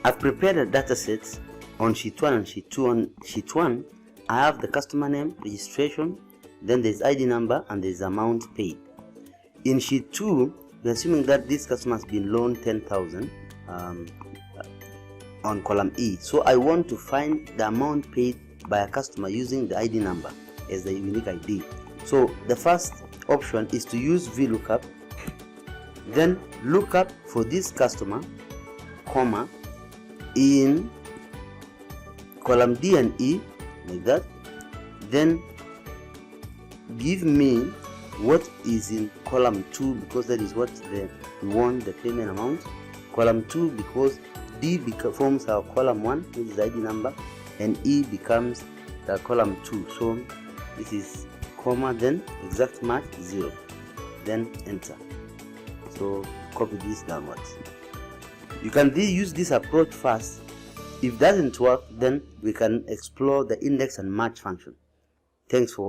I've prepared a data set on sheet 1 and sheet 2. On sheet 1, I have the customer name, registration, then there's ID number, and there's amount paid. In sheet 2, we're assuming that this customer has been loaned 10,000 on column E. So I want to find the amount paid by a customer using the ID number as the unique ID. So the first option is to use VLOOKUP, then look up for this customer, comma, in column D and E, like that. Then give me what is in column 2, because that is what we want, the payment amount. Column 2 because D forms our column 1, which is ID number, and E becomes the column 2. So this is comma, then exact match 0, then enter. So copy this downwards. You can use this approach first. If it doesn't work, then we can explore the index and match function. Thanks for